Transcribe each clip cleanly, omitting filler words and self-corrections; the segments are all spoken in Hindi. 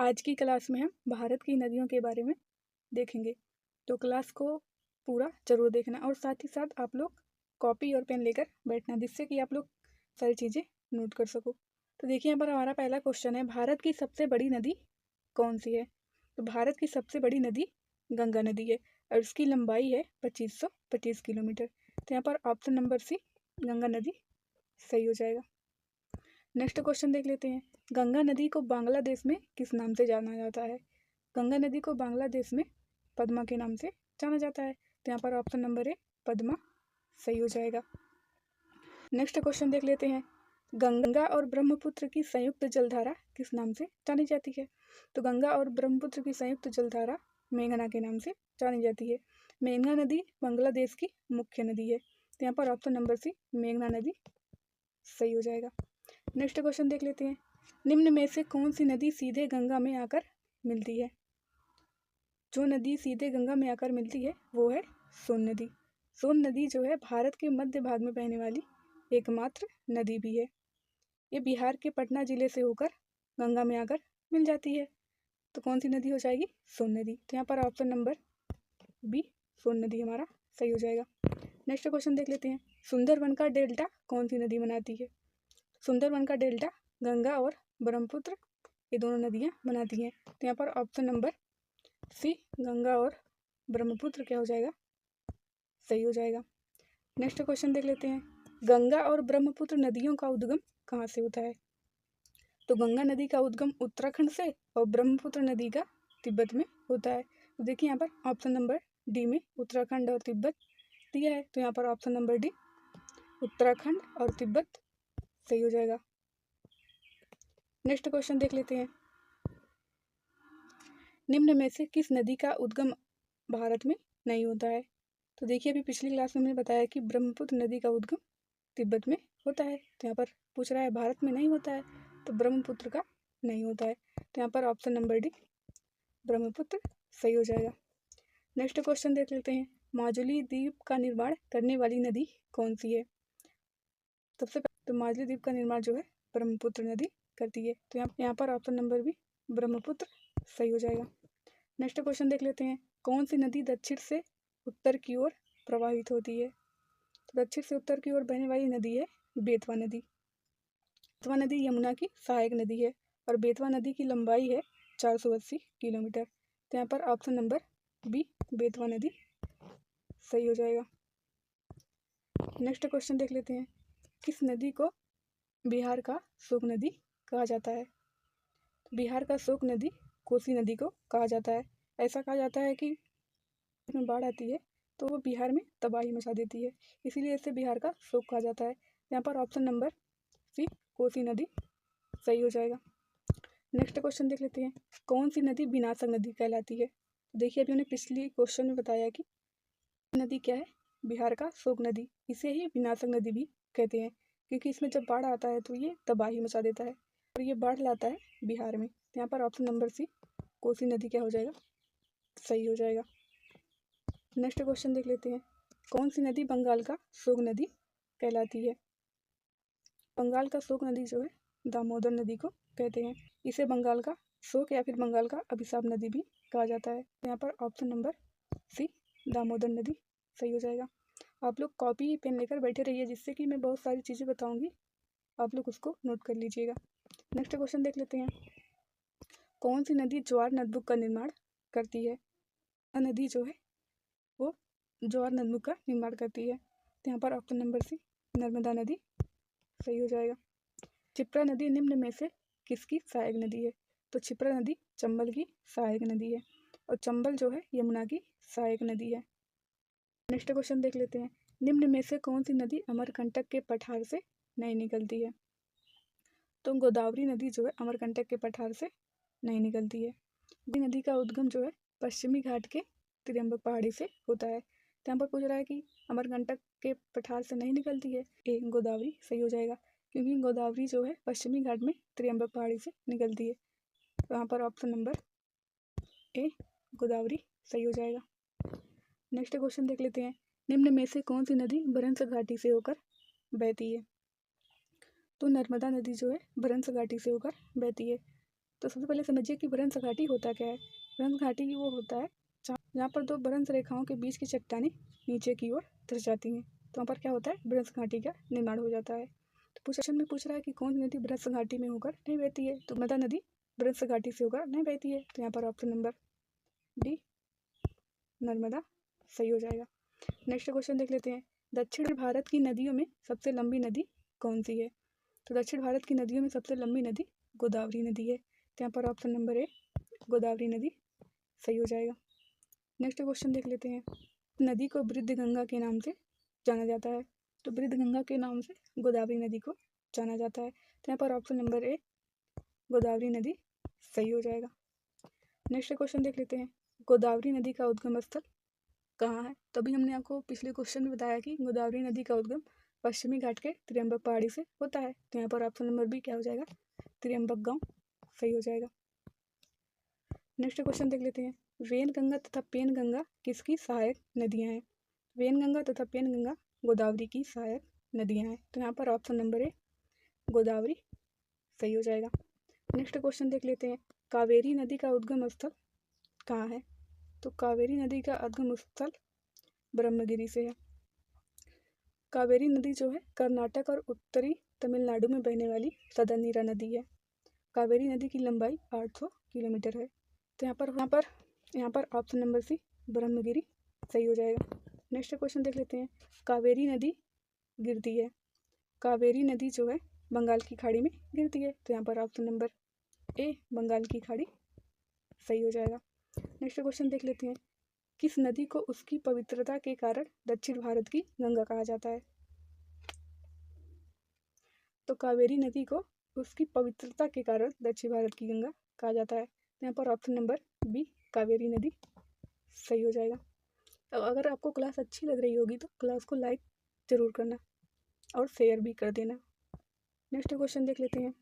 आज की क्लास में हम भारत की नदियों के बारे में देखेंगे। तो क्लास को पूरा ज़रूर देखना और साथ ही साथ आप लोग कॉपी और पेन लेकर बैठना, जिससे कि आप लोग सारी चीज़ें नोट कर सको। तो देखिए यहाँ पर हमारा पहला क्वेश्चन है, भारत की सबसे बड़ी नदी कौन सी है? तो भारत की सबसे बड़ी नदी गंगा नदी है और इसकी लंबाई है 2525 किलोमीटर। तो यहाँ पर ऑप्शन नंबर सी गंगा नदी सही हो जाएगा। नेक्स्ट क्वेश्चन देख लेते हैं, गंगा नदी को बांग्लादेश में किस नाम से जाना जाता है? गंगा नदी को बांग्लादेश में पद्मा के नाम से जाना जाता है। तो यहाँ पर ऑप्शन नंबर ए पद्मा सही हो जाएगा। नेक्स्ट क्वेश्चन देख लेते हैं, गंगा और ब्रह्मपुत्र की संयुक्त जलधारा किस नाम से जानी जाती है? तो गंगा और ब्रह्मपुत्र की संयुक्त जलधारा मेघना के नाम से जानी जाती है। मेघना नदी बांग्लादेश की मुख्य नदी है। तो यहाँ पर ऑप्शन नंबर सी मेघना नदी सही हो जाएगा। नेक्स्ट क्वेश्चन देख लेते हैं, निम्न में से कौन सी नदी सीधे गंगा में आकर मिलती है? जो नदी सीधे गंगा में आकर मिलती है वो है सोन नदी। सोन नदी जो है भारत के मध्य भाग में बहने वाली एकमात्र नदी भी है। ये बिहार के पटना जिले से होकर गंगा में आकर मिल जाती है। तो कौन सी नदी हो जाएगी? सोन नदी। तो यहाँ पर ऑप्शन नंबर बी सोन नदी हमारा सही हो जाएगा। नेक्स्ट क्वेश्चन देख लेते हैं, सुंदरवन का डेल्टा कौन सी नदी बनाती है? सुंदरवन का डेल्टा गंगा और ब्रह्मपुत्र ये दोनों नदियाँ बनाती हैं। तो यहाँ पर ऑप्शन नंबर सी गंगा और ब्रह्मपुत्र क्या हो जाएगा? सही हो जाएगा। नेक्स्ट क्वेश्चन देख लेते हैं, गंगा और ब्रह्मपुत्र नदियों का उद्गम कहाँ से होता है? तो गंगा नदी का उद्गम उत्तराखंड से और ब्रह्मपुत्र नदी का तिब्बत में होता है। तो देखिए यहाँ पर ऑप्शन नंबर डी में उत्तराखंड और तिब्बत दिया है। तो यहाँ पर ऑप्शन नंबर डी उत्तराखंड और तिब्बत सही हो जाएगा। नेक्स्ट क्वेश्चन देख लेते हैं, निम्न में से किस नदी का उद्गम भारत में नहीं होता है? तो देखिए अभी पिछली क्लास में हमने बताया कि ब्रह्मपुत्र नदी का उद्गम तिब्बत में होता है। तो यहाँ पर पूछ रहा है भारत में नहीं होता है, तो ब्रह्मपुत्र का नहीं होता है। तो यहाँ पर ऑप्शन नंबर डी ब्रह्मपुत्र सही हो जाएगा। नेक्स्ट क्वेश्चन देख लेते हैं, माजुली द्वीप का निर्माण करने वाली नदी कौन सी है? सबसे पहले तो माजुली द्वीप का निर्माण जो है ब्रह्मपुत्र नदी करती है। तो यहाँ पर ऑप्शन नंबर बी ब्रह्मपुत्र सही हो जाएगा। नेक्स्ट क्वेश्चन देख लेते हैं, कौन सी नदी दक्षिण से उत्तर की ओर प्रवाहित होती है? तो दक्षिण से उत्तर की ओर बहने वाली नदी है बेतवा नदी। बेतवा नदी यमुना की सहायक नदी है और बेतवा नदी की लंबाई है 480 किलोमीटर। तो यहाँ पर ऑप्शन नंबर बी बेतवा नदी सही हो जाएगा। नेक्स्ट क्वेश्चन देख लेते हैं, किस नदी को बिहार का शोक नदी कहा जाता है? बिहार का शोक नदी कोसी नदी को कहा जाता है। ऐसा कहा जाता है कि में बाढ़ आती है तो वो बिहार में तबाही मचा देती है, इसीलिए इसे बिहार का शोक कहा जाता है। यहाँ पर ऑप्शन नंबर सी कोसी नदी सही हो जाएगा। नेक्स्ट क्वेश्चन देख लेते हैं, कौन सी नदी विनाशक नदी कहलाती है? देखिए अभी उन्हें पिछली क्वेश्चन में बताया कि नदी क्या है? बिहार का शोक नदी। इसे ही विनाशक नदी भी कहते हैं, क्योंकि इसमें जब बाढ़ आता है तो ये तबाही मचा देता है और ये बाढ़ लाता है बिहार में। तो यहाँ पर ऑप्शन नंबर सी कोसी नदी क्या हो जाएगा? सही हो जाएगा। नेक्स्ट क्वेश्चन देख लेते हैं, कौन सी नदी बंगाल का शोक नदी कहलाती है? बंगाल का शोक नदी जो है दामोदर नदी को कहते हैं। इसे बंगाल का शोक या फिर बंगाल का अभिशाप नदी भी कहा जाता है। यहाँ पर ऑप्शन नंबर सी दामोदर नदी सही हो जाएगा। आप लोग कॉपी पेन लेकर बैठे रहिए, जिससे कि मैं बहुत सारी चीज़ें बताऊंगी, आप लोग उसको नोट कर लीजिएगा। नेक्स्ट क्वेश्चन देख लेते हैं, कौन सी नदी ज्वार नदबुक का निर्माण करती है? नदी जो है वो ज्वार नदबुक का निर्माण करती है। तो यहाँ पर ऑप्शन नंबर सी नर्मदा नदी सही हो जाएगा। क्षिप्रा नदी निम्न में से किसकी सहायक नदी है? तो क्षिप्रा नदी चंबल की सहायक नदी है और चंबल जो है यमुना की सहायक नदी है। नेक्स्ट क्वेश्चन देख लेते हैं, निम्न में से कौन सी नदी अमरकंटक के पठार से नहीं निकलती है? तो गोदावरी नदी जो है अमरकंटक के पठार से नहीं निकलती है। गोदावरी नदी का उद्गम जो है पश्चिमी घाट के त्रियंबक पहाड़ी से होता है। तो यहाँ पर पूछ रहा है कि अमरकंटक के पठार से नहीं निकलती है, ए गोदावरी सही हो जाएगा, क्योंकि गोदावरी जो है पश्चिमी घाट में त्रियंबक पहाड़ी से निकलती है। तो यहाँ पर ऑप्शन नंबर ए गोदावरी सही हो जाएगा। नेक्स्ट क्वेश्चन देख लेते हैं, निम्न में से कौन सी नदी भ्रंश घाटी से होकर बहती है? तो नर्मदा नदी जो है भ्रंश घाटी से होकर बहती है। तो सबसे पहले समझिए कि भ्रंश घाटी होता क्या है। भ्रंश घाटी वो होता है जहाँ पर दो भ्रंश रेखाओं के बीच की चट्टानें नीचे की ओर धंस जाती हैं, तो वहाँ पर क्या होता है, भ्रंश घाटी का निर्माण हो जाता है। तो क्वेश्चन में पूछ रहा है कि कौन सी नदी भ्रंश घाटी में होकर नहीं बहती है, तो नर्मदा नदी भ्रंश घाटी से होकर नहीं बहती है, तो यहाँ पर ऑप्शन नंबर डी नर्मदा सही हो जाएगा। नेक्स्ट क्वेश्चन देख लेते हैं, दक्षिण भारत की नदियों में सबसे लंबी नदी कौन सी है। तो दक्षिण भारत की नदियों में सबसे लंबी नदी गोदावरी नदी है, तो यहाँ पर ऑप्शन नंबर ए गोदावरी नदी सही हो जाएगा। नेक्स्ट क्वेश्चन देख लेते हैं, नदी को वृद्ध गंगा के नाम से जाना जाता है। तो वृद्ध गंगा के नाम से गोदावरी नदी को जाना जाता है, तो यहाँ पर ऑप्शन नंबर ए गोदावरी नदी सही हो जाएगा। नेक्स्ट क्वेश्चन देख लेते हैं, गोदावरी नदी का उद्गम स्थल कहाँ है। तभी हमने आपको पिछले क्वेश्चन में बताया कि गोदावरी नदी का उद्गम पश्चिमी घाट के त्रियंबक पहाड़ी से होता है, तो यहाँ पर ऑप्शन नंबर बी क्या हो जाएगा, त्रियंबक गांव सही हो जाएगा। नेक्स्ट क्वेश्चन देख लेते हैं, वेनगंगा तथा पेनगंगा किसकी सहायक नदियाँ हैं। वेनगंगा तथा पेनगंगा गोदावरी की सहायक नदियाँ हैं, तो यहाँ पर ऑप्शन नंबर ए गोदावरी सही हो जाएगा। नेक्स्ट क्वेश्चन देख लेते हैं, कावेरी नदी का उद्गम स्थल कहाँ है। तो कावेरी नदी का उद्गम स्थल ब्रह्मगिरी से है। कावेरी नदी जो है कर्नाटक और उत्तरी तमिलनाडु में बहने वाली सदनीरा नदी है। कावेरी नदी की लंबाई 800 किलोमीटर है, तो यहाँ पर ऑप्शन नंबर सी ब्रह्मगिरी सही हो जाएगा। नेक्स्ट क्वेश्चन देख लेते हैं, कावेरी नदी गिरती है। कावेरी नदी जो है बंगाल की खाड़ी में गिरती है, तो यहाँ पर ऑप्शन नंबर ए बंगाल की खाड़ी सही हो जाएगा। नेक्स्ट क्वेश्चन देख लेते हैं, किस नदी को उसकी पवित्रता के कारण दक्षिण भारत की गंगा कहा जाता है। तो कावेरी नदी को उसकी पवित्रता के कारण दक्षिण भारत की गंगा कहा जाता है, तो यहाँ पर ऑप्शन नंबर बी कावेरी नदी सही हो जाएगा। अब अगर आपको क्लास अच्छी लग रही होगी तो क्लास को लाइक ज़रूर करना और शेयर भी कर देना। नेक्स्ट क्वेश्चन देख लेते हैं,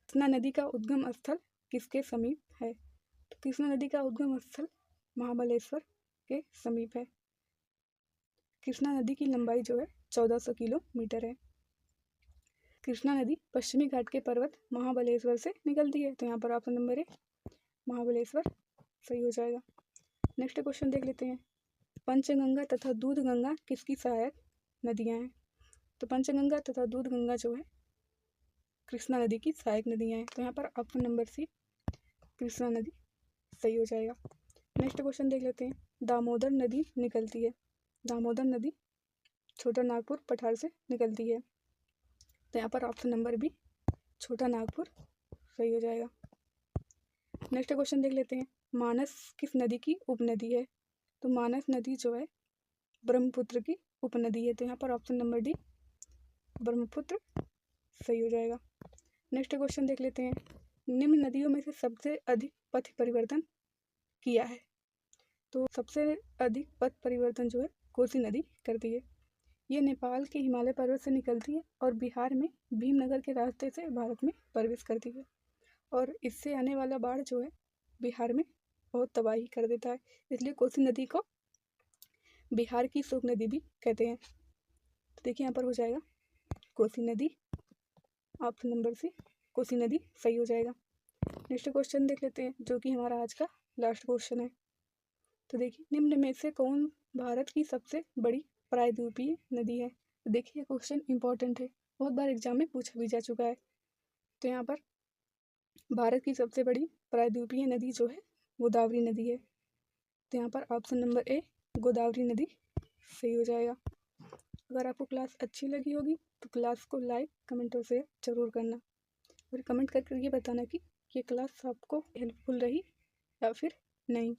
कृष्णा नदी का उद्गम स्थल किसके समीप है। तो कृष्णा नदी का उद्गम स्थल महाबलेश्वर के समीप है। कृष्णा नदी की लंबाई जो है 1400 किलोमीटर है। कृष्णा नदी पश्चिमी घाट के पर्वत महाबलेश्वर से निकलती है, तो यहाँ पर ऑप्शन नंबर ए महाबलेश्वर सही हो जाएगा। नेक्स्ट क्वेश्चन देख लेते हैं, पंचगंगा तथा दूधगंगा किसकी सहायक नदियाँ हैं। तो पंचगंगा तथा दूधगंगा जो है कृष्णा नदी की सहायक नदियाँ हैं, तो यहाँ पर ऑप्शन नंबर सी कृष्णा नदी सही हो जाएगा। नेक्स्ट क्वेश्चन देख लेते हैं, दामोदर नदी निकलती है। दामोदर नदी छोटा नागपुर पठार से निकलती है, तो यहाँ पर ऑप्शन नंबर बी छोटा नागपुर सही हो जाएगा। नेक्स्ट क्वेश्चन देख लेते हैं, मानस किस नदी की उपनदी है। तो मानस नदी जो है ब्रह्मपुत्र की उपनदी है, तो यहाँ पर ऑप्शन नंबर डी ब्रह्मपुत्र सही हो जाएगा। नेक्स्ट क्वेश्चन देख लेते हैं, निम्न नदियों में से सबसे अधिक पथ परिवर्तन किया है। तो सबसे अधिक पथ परिवर्तन जो है कोसी नदी करती है। ये नेपाल के हिमालय पर्वत से निकलती है और बिहार में भीमनगर के रास्ते से भारत में प्रवेश करती है, और इससे आने वाला बाढ़ जो है बिहार में बहुत तबाही कर देता है, इसलिए कोसी नदी को बिहार की शोक नदी भी कहते हैं। तो देखिए यहाँ पर हो जाएगा कोसी नदी, ऑप्शन नंबर सी कोसी नदी सही हो जाएगा। नेक्स्ट क्वेश्चन देख लेते हैं, जो कि हमारा आज का लास्ट क्वेश्चन है। तो देखिए, निम्न में से कौन भारत की सबसे बड़ी प्रायद्वीपीय नदी है। तो देखिए क्वेश्चन इंपॉर्टेंट है, बहुत बार एग्जाम में पूछा भी जा चुका है। तो यहाँ पर भारत की सबसे बड़ी प्रायद्वीपीय नदी जो है गोदावरी नदी है, तो यहाँ पर ऑप्शन नंबर ए गोदावरी नदी सही हो जाएगा। अगर आपको क्लास अच्छी लगी होगी तो क्लास को लाइक कमेंट और शेयर जरूर करना, और कमेंट करके ये बताना कि ये क्लास आपको हेल्पफुल रही या फिर नहीं।